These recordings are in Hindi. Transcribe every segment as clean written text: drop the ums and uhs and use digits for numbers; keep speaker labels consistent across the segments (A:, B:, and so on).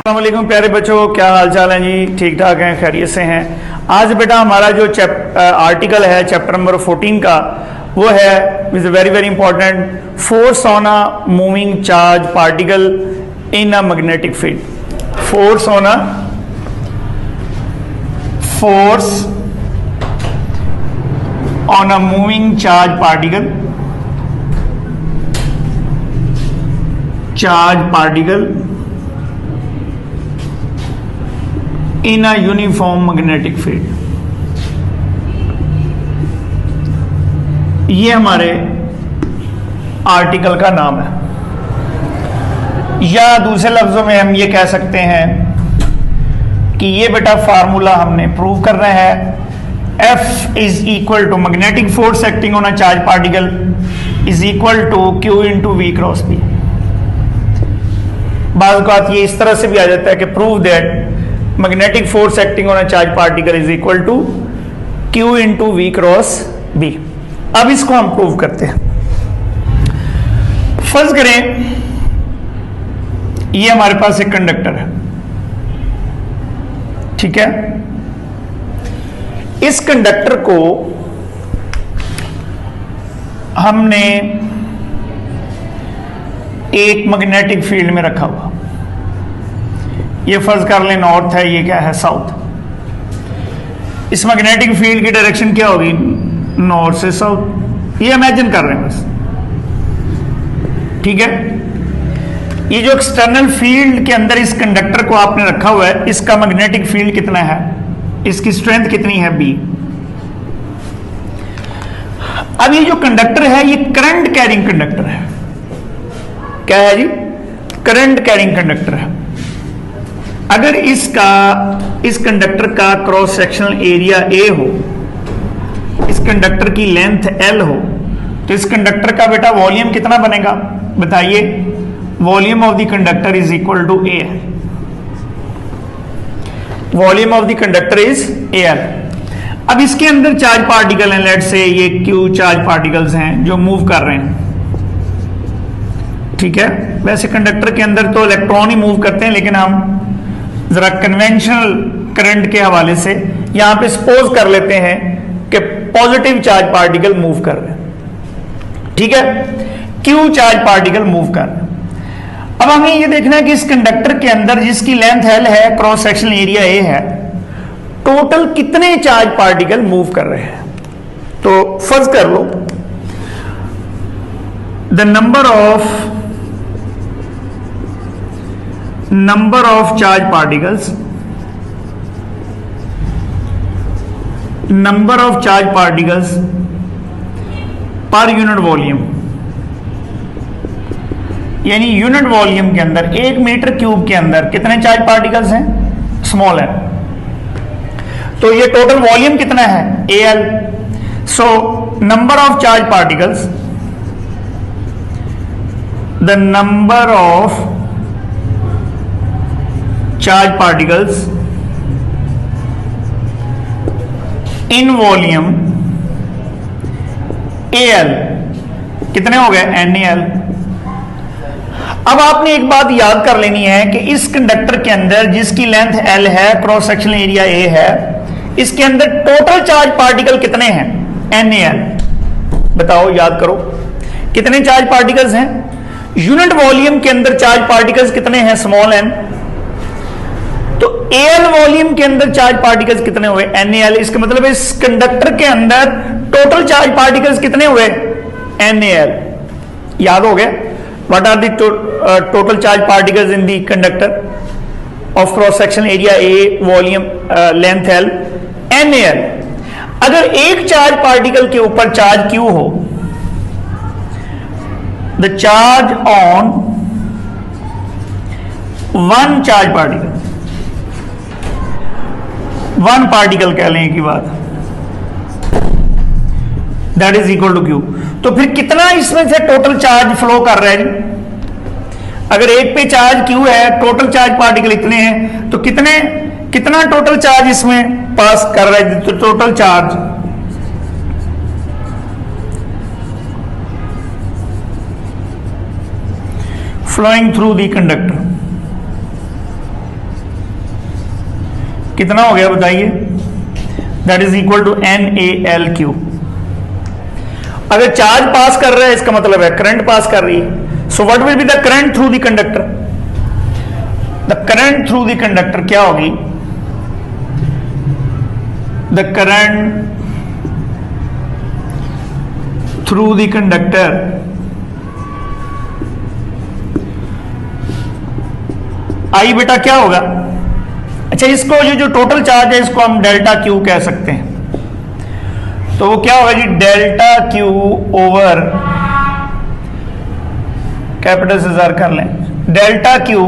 A: अस्सलाम वालेकुम प्यारे बच्चों, क्या हाल चाल है जी? ठीक ठाक हैं, खैरियत से हैं। आज बेटा हमारा जो आर्टिकल है चैप्टर नंबर 14 का, वो है is very very important, force on a moving charge particle in a magnetic field. Force on a moving charge particle in a uniform magnetic field. ये हमारे आर्टिकल का नाम है, या दूसरे लफ्जों में हम ये कह सकते हैं कि ये बेटा फार्मूला हमने प्रूव करना है। F is equal to magnetic force acting on a charge particle is equal to Q into V cross B। बात बात ये इस तरह से भी आ जाता है कि prove that magnetic force acting on a charge particle is equal to Q into V cross B। अब इसको हम प्रूव करते हैं। फर्ज करें ये हमारे पास एक कंडक्टर है, ठीक है। इस कंडक्टर को हमने एक मैग्नेटिक फील्ड में रखा हुआ, ये फर्ज कर लें नॉर्थ है, ये क्या है साउथ। इस मैग्नेटिक फील्ड की डायरेक्शन क्या होगी? नॉर्थ से साउथ, ये इमेजिन कर रहे हैं बस, ठीक है। ये जो एक्सटर्नल फील्ड के अंदर इस कंडक्टर को आपने रखा हुआ है, इसका मैग्नेटिक फील्ड कितना है, इसकी स्ट्रेंथ कितनी है? B। अब ये जो कंडक्टर है ये करंट कैरिंग कंडक्टर है। क्या है जी? करंट कैरिंग कंडक्टर है। अगर इस कंडक्टर का क्रॉस सेक्शनल एरिया A हो, इस कंडक्टर की लेंथ L हो, तो इस कंडक्टर का बेटा वॉल्यूम कितना बनेगा बताइए? Volume of the conductor is equal to AL। Volume of the conductor is AL। अब इसके अंदर चार्ज पार्टिकल हैं, लेट्स से ये Q चार्ज पार्टिकल्स हैं जो मूव कर रहे हैं, ठीक है। वैसे कंडक्टर के अंदर तो इलेक्ट्रॉन ही मूव करते हैं, लेकिन हम जरा कन्वेंशनल करंट के हवाले से यहां पे सपोज कर लेते हैं कि पॉजिटिव चार्ज पार्टिकल मूव कर रहे हैं, ठीक है। Q चार्ज पार्टिकल मूव कर रहे हैं। अब हमें ये देखना है कि इस कंडक्टर के अंदर जिसकी लेंथ L है, क्रॉस सेक्शनल एरिया A है, टोटल कितने चार्ज पार्टिकल मूव कर रहे हैं। तो फर्ज कर लो the number of charge particles पर यूनिट वॉल्यूम, यानी यूनिट वॉल्यूम के अंदर 1 मीटर क्यूब के अंदर कितने चार्ज पार्टिकल्स हैं? स्मॉल है। तो ये टोटल वॉल्यूम कितना है? AL। So number of charge particles, the number of charge particles in volume AL कितने हो गए? NaL। अब आपने एक बात याद कर लेनी है कि इस कंडक्टर के अंदर जिसकी लेंथ L है, क्रॉस सेक्शनल एरिया A है, इसके अंदर टोटल चार्ज पार्टिकल कितने हैं? NaL। बताओ, याद करो, कितने चार्ज पार्टिकल्स हैं? यूनिट वॉल्यूम के अंदर चार्ज पार्टिकल्स कितने हैं? Small n। तो AL वॉल्यूम के अंदर चार्ज पार्टिकल्स कितने हुए? NaL। इसका मतलब इस कंडक्टर के अंदर टोटल चार्ज पार्टिकल्स कितने हुए? NaL। याद हो गया? What are the total charge particles in the conductor of cross section area A, volume length L? NaL। अगर एक चार्ज पार्टिकल के ऊपर चार्ज Q हो, the charge on one charge particle, one particle कह लें की बात, that is equal to Q। तो फिर कितना इसमें से टोटल चार्ज फ्लो कर रहा है जी? अगर एक पे चार्ज Q है, टोटल चार्ज पार्टिकल इतने हैं, तो कितना टोटल चार्ज इसमें पास कर रहा है? तो total charge flowing through the conductor कितना हो गया बताइए, that is equal to NaLQ। अगर चार्ज पास कर रहा है इसका मतलब है करंट पास कर रही है। So what will be the current through the conductor, the current through the conductor क्या होगी, the current through the conductor I बेटा क्या होगा, अच्छा इसको जो टोटल चार्ज है इसको हम डेल्टा क्यू कह सकते हैं। तो वो क्या होगा जी, डेल्टा क्यू ओवर कैपिटल से ज़र कर लें, डेल्टा क्यू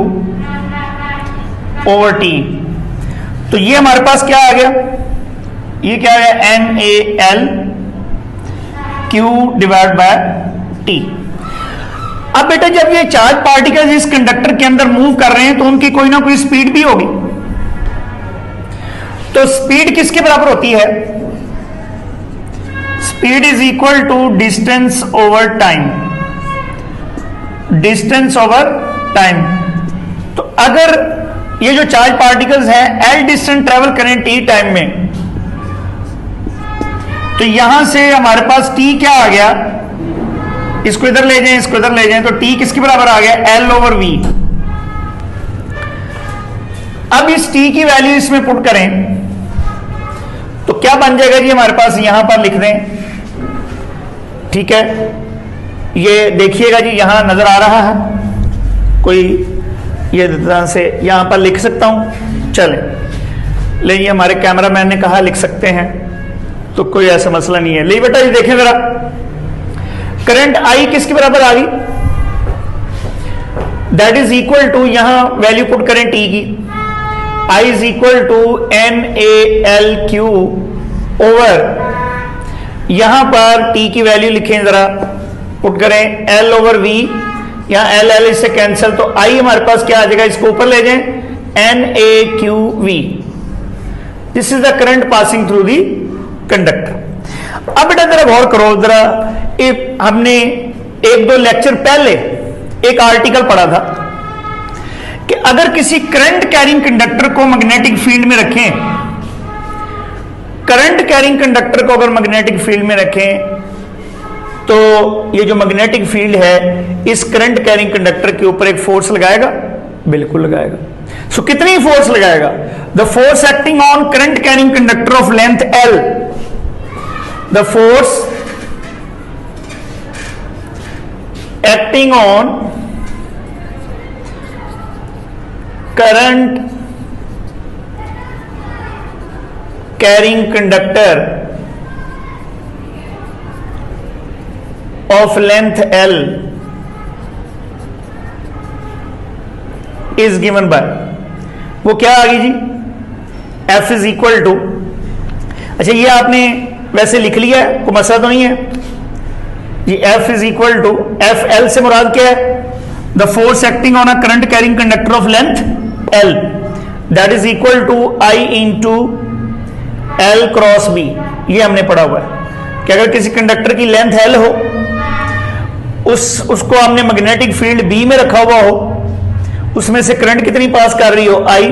A: ओवर टी। तो ये हमारे पास क्या आ गया, ये क्या है NaLQ डिवाइड बाय टी। अब बेटा जब ये चार्ज पार्टिकल्स इस कंडक्टर के अंदर मूव कर रहे हैं तो उनकी कोई ना कोई स्पीड भी होगी। तो स्पीड किसके बराबर होती है, speed is equal to distance over time, distance over time. तो अगर ये जो चार्ज पार्टिकल्स हैं L डिस्टेंस ट्रेवल करें T टाइम में, तो यहां से हमारे पास T क्या आ गया, इसको इधर ले जाएं, इसको इधर ले जाएं, तो T किसके बराबर आ गया, L ओवर V। अब इस T की वैल्यू इसमें पुट करें तो क्या बन जाएगा जी, हमारे पास यहां पर लिख दें, ठीक है, ये देखिएगा जी यहां नजर आ रहा है, कोई ये तरह से यहां पर लिख सकता हूं, चले ले, ये हमारे कैमरामैन ने कहा लिख सकते हैं, तो कोई ऐसा मसला नहीं है। ले बेटा ये देखें जरा, करंट आई किसके बराबर आ गई, दैट इज इक्वल टू, यहां वैल्यू पुट करें टी की, I is equal to NaLQ over, यहां पर टी की वैल्यू लिखें जरा, पुट करें L ओवर V, यहां L इससे कैंसिल, तो आई हमारे पास क्या आ जाएगा, इसको ऊपर ले जाएं NaQV। This is the current passing through the conductor. अब बेटा जरा गौर करो जरा, हमने एक दो लेक्चर पहले एक आर्टिकल पढ़ा था कि अगर किसी करंट कैरिंग कंडक्टर को मैग्नेटिक फील्ड में रखें, करंट कैरिंग कंडक्टर को अगर मैग्नेटिक फील्ड में रखें तो ये जो मैग्नेटिक फील्ड है इस करंट कैरिंग कंडक्टर के ऊपर एक फोर्स लगाएगा, बिल्कुल लगाएगा। सो कितनी फोर्स लगाएगा, the force acting on current carrying conductor of length L, the force acting on current carrying conductor of length L is given by, वो क्या आ गई जी, F इज इक्वल टू, अच्छा ये आपने वैसे लिख लिया है, कोई मसला तो नहीं है जी, F is equal to, F L से मुराद क्या है, the force acting on a current carrying conductor of length L, that is equal to I into L cross B। ये हमने पढ़ा हुआ है कि अगर किसी कंडक्टर की लेंथ L हो, उसको हमने मैग्नेटिक फील्ड B में रखा हुआ हो, उसमें से करंट कितनी पास कर रही हो I,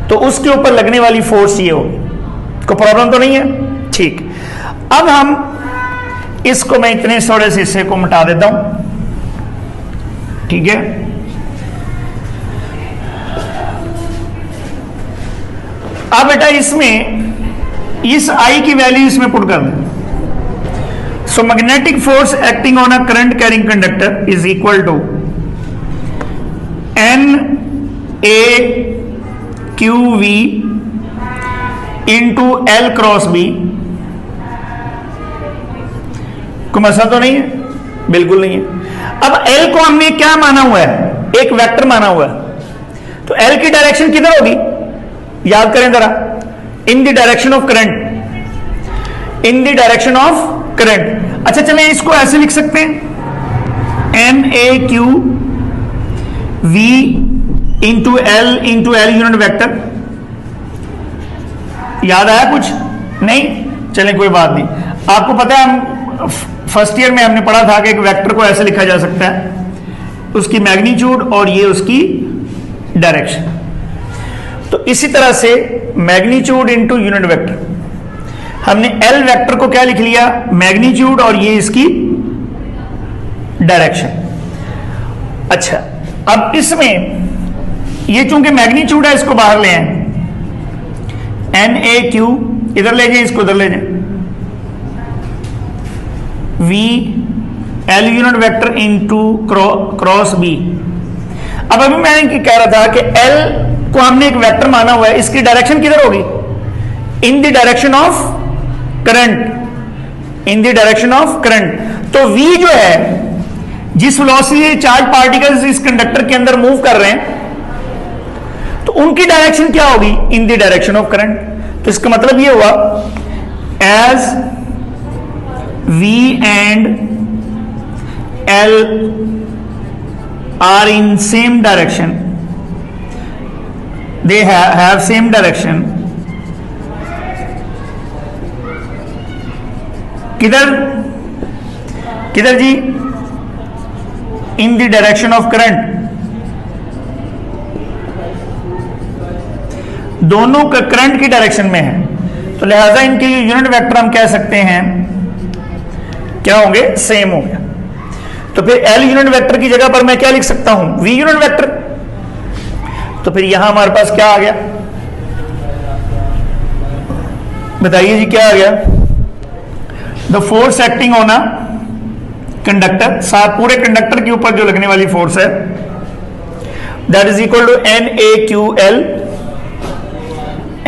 A: तो उसके ऊपर लगने वाली फोर्स ये हो। कोई प्रॉब्लम तो नहीं है, ठीक। अब हम इसको, मैं इतने थोड़े से हिस्से को मिटा देता हूं, ठीक है। अब बेटा इसमें इस I की वैल्यू इसमें पुट कर दें, so magnetic force acting on a current carrying conductor is equal to NaQV into L cross B। कोई मसला तो नहीं है, बिल्कुल नहीं है। अब L को हमने क्या माना हुआ है, एक वेक्टर माना हुआ है, तो L की डायरेक्शन किधर होगी, याद करें जरा, इन the direction of current, in the direction of current. अच्छा चलें इसको ऐसे लिख सकते हैं, NaQV into L unit vector. याद आया कुछ नहीं, चलें कोई बात नहीं। आपको पता है हम फर्स्ट ईयर में हमने पढ़ा था कि एक वेक्टर को ऐसे लिखा जा सकता है, उसकी मैग्नीट्यूड और ये उसकी डायरेक्शन। तो इसी तरह से मैग्नीट्यूड इनटू यूनिट वेक्टर, हमने एल वेक्टर को क्या लिख लिया, मैग्नीट्यूड, और ये इसकी डायरेक्शन। अच्छा, अब इसमें ये चूंकि मैग्नीट्यूड है, इसको बाहर ले आए, एन ए क्यू इधर ले जाए, इसको इधर ले जाए, V L unit vector into cross B. अब अभी मैं कह रहा था कि एल को हमने एक वेक्टर माना हुआ है, इसकी डायरेक्शन किधर होगी, in the direction of current, in the direction of current. तो v जो है, जिस वेलोसिटी से चार्ज पार्टिकल्स इस कंडक्टर के अंदर मूव कर रहे हैं, तो उनकी डायरेक्शन क्या होगी, in the direction of current. तो इसका मतलब ये हुआ एज v एंड l are in same direction, they have same direction, किधर किधर जी, in the direction of current. दोनों का करंट की डायरेक्शन में है, तो लिहाजा इनके यूनिट वेक्टर हम कह सकते हैं क्या होंगे, सेम हो गया। तो फिर एल यूनिट वेक्टर की जगह पर मैं क्या लिख सकता हूं, वी यूनिट वेक्टर। तो फिर यहां हमारे पास क्या आ गया, बताइए जी क्या आ गया, the force acting on a conductor, साथ पूरे कंडक्टर के ऊपर जो लगने वाली फोर्स है, that is equal to N A Q L,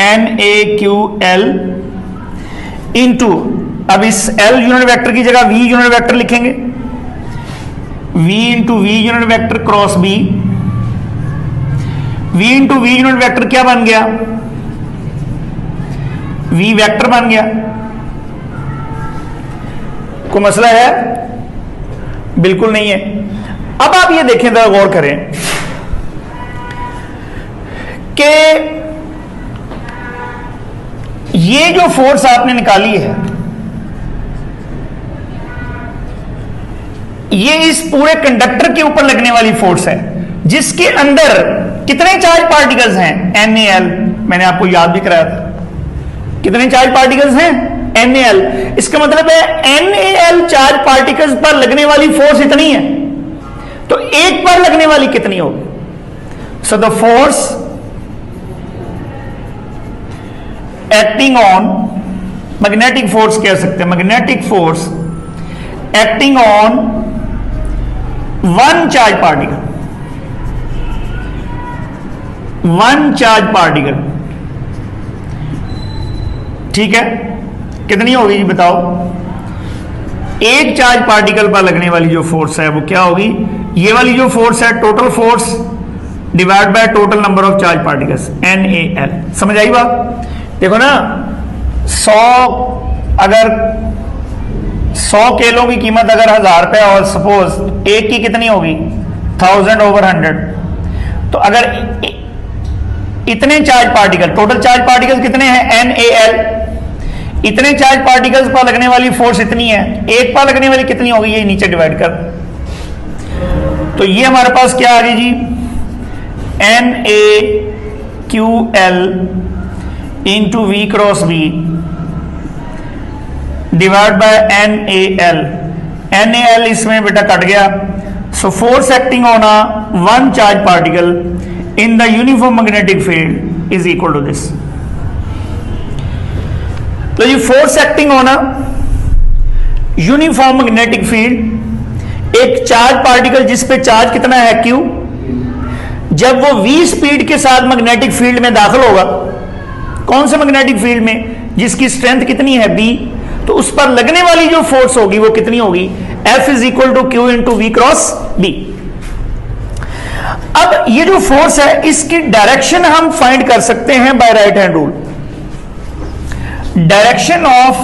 A: N A Q L into, अब इस एल यूनिट वेक्टर की जगह वी यूनिट वेक्टर लिखेंगे, v into V unit vector cross b। v into V unit vector क्या बन गया, v वेक्टर बन गया। कोई मसला है, बिल्कुल नहीं है। अब आप ये देखें, जरा गौर करें कि ये जो फोर्स आपने निकाली है, ये इस पूरे कंडक्टर के ऊपर लगने वाली फोर्स है, जिसके अंदर कितने चार्ज पार्टिकल्स हैं, NaL। मैंने आपको याद भी कराया था, कितने चार्ज पार्टिकल्स हैं, NaL। इसका मतलब है NaL चार्ज पार्टिकल्स पर लगने वाली फोर्स इतनी है, तो एक पर लगने वाली कितनी होगी। So the force acting on, magnetic force कह सकते हैं, magnetic force acting on one charge particle, one charge particle, ठीक है, कितनी होगी जी बताओ। एक चार्ज पार्टिकल पर लगने वाली जो फोर्स है वो क्या होगी, ये वाली जो फोर्स है, total force divide by total number of charge particles, NaL। समझ आई बात। देखो ना, 100 अगर 100 केलों की कीमत अगर 1000 रुपए, और सपोज एक की कितनी होगी, 1000/100। तो अगर इतने charge particle, total charge particle कितने हैं, NaL, इतने चार्ज पार्टिकल्स पर लगने वाली फोर्स इतनी है, एक पर लगने वाली कितनी होगी, ये नीचे डिवाइड कर। तो ये हमारे पास क्या आ गई जी, NaQL into V cross B divide by NaL। NaL इसमें बेटा कट गया। So force acting on a one charge particle in the uniform magnetic field is equal to this. तो ये force acting on a uniform magnetic field, एक चार्ज पार्टिकल जिस पे चार्ज कितना है Q, जब वो v स्पीड के साथ मैग्नेटिक फील्ड में दाखिल होगा, कौन से मैग्नेटिक फील्ड में, जिसकी स्ट्रेंथ कितनी है B, तो उस पर लगने वाली जो फोर्स होगी वो कितनी होगी, F is equal to Q into V cross B। अब ये जो फोर्स है इसकी डायरेक्शन हम फाइंड कर सकते हैं by right hand rule. Direction of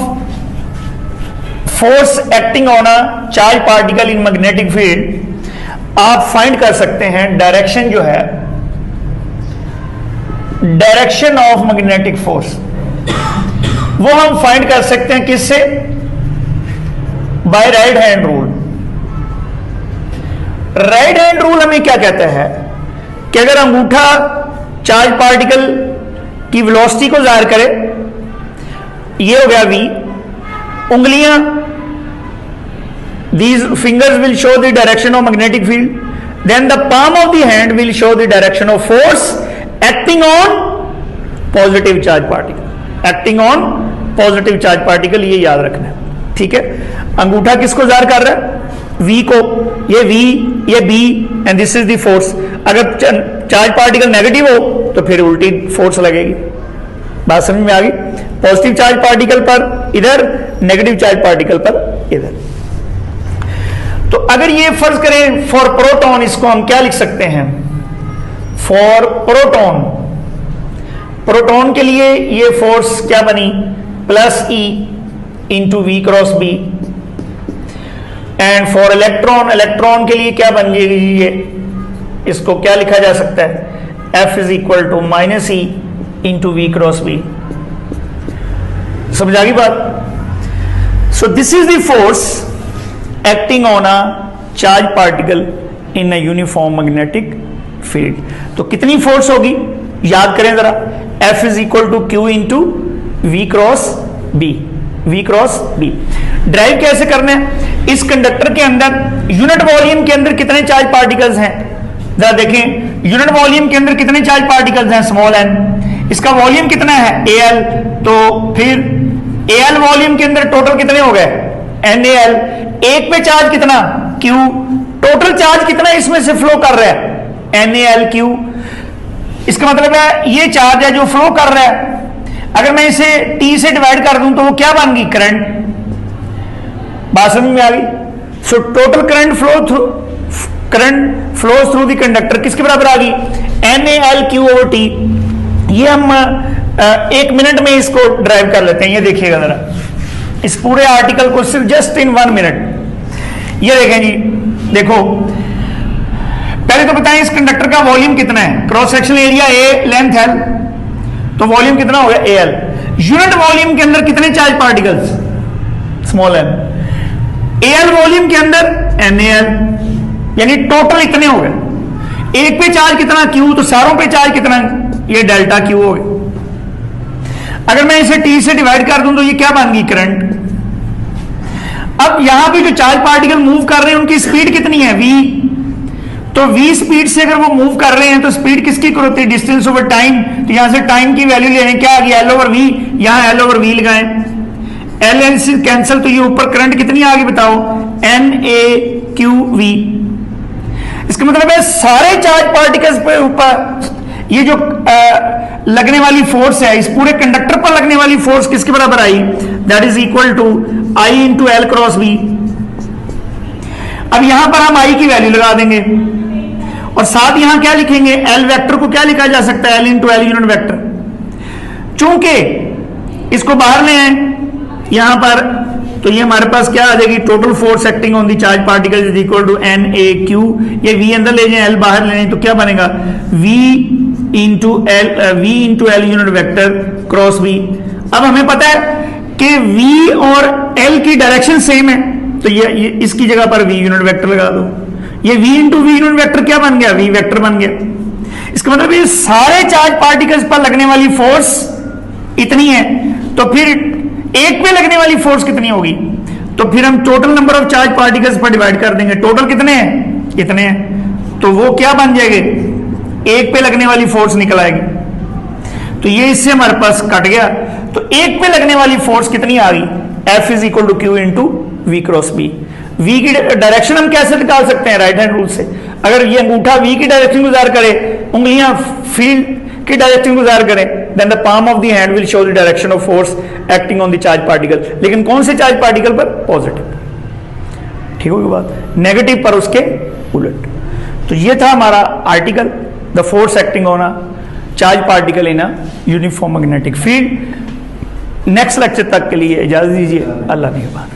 A: force acting on a charge particle in magnetic field आप फाइंड कर सकते हैं। डायरेक्शन जो है, डायरेक्शन ऑफ मैग्नेटिक फोर्स, वो हम फाइंड कर सकते हैं किससे, by right hand rule. Right hand rule हमें क्या कहता है कि अगर अंगूठा चार्ज पार्टिकल की वेलोसिटी को जाहिर करे, ये हो गया v, उंगलियां, these fingers will show the direction of magnetic field, then the palm of the hand will show the direction of force acting on positive charge particle, acting on positive charge particle, ये याद रखना है, ठीक है। अंगूठा किसको जाहिर कर रहा है? v को, ये v, ये b and this is the force. अगर चार्ज पार्टिकल नेगेटिव हो तो फिर उल्टी फोर्स लगेगी। बात समझ में आ गई? पॉजिटिव चार्ज पार्टिकल पर इधर, नेगेटिव चार्ज पार्टिकल पर इधर। तो अगर ये फर्ज करें फॉर प्रोटॉन, इसको हम क्या लिख सकते हैं? फॉर प्रोटॉन, प्रोटॉन के लिए ये फोर्स क्या बनी? Plus E into V cross B. And for electron, electron के लिए क्या बन जाएगी? ये इसको क्या लिखा जा सकता है? F is equal to minus E into V cross B. समझ आ गई बात? So this is the force acting on a charge particle in a uniform magnetic field. तो कितनी फोर्स होगी याद करें जरा, F is equal to Q into V cross B, V cross B. Derive कैसे करना है? इस कंडक्टर के अंदर यूनिट वॉल्यूम के अंदर कितने चार्ज पार्टिकल्स हैं जरा देखें। यूनिट वॉल्यूम के अंदर कितने चार्ज पार्टिकल्स हैं? Small n। इसका वॉल्यूम कितना है? Al। तो फिर Al वॉल्यूम के अंदर टोटल कितने हो गए? NaL। एक पे चार्ज कितना? Q। टोटल चार्ज कितना इसमें से फ्लो कर रहा है? NaLQ। इसका मतलब है ये चार्ज है जो फ्लो कर रहा है, अगर मैं इसे T से डिवाइड कर दूं तो वो क्या बन गई? करंट। बात समझ में आ गई? So total current flows through the conductor किसके बराबर आ गई? NaLQ over T। ये हम एक मिनट में इसको ड्राइव कर लेते हैं। ये देखिएगा जरा इस पूरे आर्टिकल को सिर्फ जस्ट इन 1 मिनट। ये देखें जी, देखो पहले तो बताएं इस कंडक्टर का वॉल्यूम कितना है? Cross sectional area A, length L, तो वॉल्यूम कितना हो गया? AL। यूनिट वॉल्यूम के अंदर कितने charge particles? Small n। AL volume के अंदर NaL, यानी टोटल इतने हो गए। एक पे चार्ज कितना? Q। तो सारों पे चार्ज कितना? ये डेल्टा Q हो गए। अगर मैं इसे T से डिवाइड कर दूं तो ये क्या बन गई? करंट। अब यहां पे जो चार्ज पार्टिकल मूव कर रहे हैं उनकी स्पीड कितनी है? v। तो v स्पीड से अगर वो मूव कर रहे हैं तो स्पीड किसकी इक्वल होती है? Distance over time. तो यहां से टाइम की वैल्यू ले क्या आ गई? L over v। यहां L ओवर v लगाएं, L L से कैंसिल, तो ये ऊपर करंट कितनी आ गई बताओ? NaQV। इसका मतलब है सारे चार्ज पार्टिकल्स पे ऊपर ये जो लगने वाली फोर्स है, इस पूरे कंडक्टर पर लगने वाली फोर्स किसके बराबर आई? That is equal to I into L cross B. अब यहां पर हम I की वैल्यू लगा देंगे और साथ यहां क्या लिखेंगे? L वेक्टर को क्या लिखा जा सकता है? L into L unit vector. चूंकि इसको बाहर ले आए यहां पर, तो ये हमारे पास क्या आ जाएगी? Total force acting on the charge particle is equal to NaQ। ये V अंदर ले जाए, L बाहर ले जाए, तो क्या बनेगा? V into L unit vector cross B। अब हमें पता है कि V और L की डायरेक्शन सेम है, तो ये इसकी जगह पर V यूनिट वेक्टर लगा दो। ये V into V unit vector क्या बन गया? V वेक्टर बन गया। इसका मतलब ये सारे चार्ज पार्टिकल्स पर लगने वाली फोर्स इतनी है, तो फिर एक पे लगने वाली फोर्स कितनी होगी? तो फिर हम total number of charge particles पर डिवाइड कर देंगे। टोटल कितने हैं? इतने हैं, तो वो क्या बन जाएंगे? एक पे लगने वाली फोर्स निकल आएगी। तो ये इससे हमारे पास कट गया, तो एक पे लगने वाली फोर्स कितनी आ गई? F is equal to Q into V cross B. V की डायरेक्शन हम कैसे निकाल सकते हैं? राइट हैंड रूल से। अगर ये अंगूठा V की डायरेक्शन को जाहिर करे, उंगलियां फील्ड की डायरेक्शन को जाहिर करें, then the palm of the hand will show the direction of force acting on the charge particle. लेकिन कौन से चार्ज पार्टिकल पर? पॉजिटिव। ठीक होगी बात? नेगेटिव पर उसके उलट। तो ये था हमारा article, the force acting on a charge particle in a uniform magnetic field. Next lecture तक के लिए इजाजत दीजिए। अल्लाह के बाद।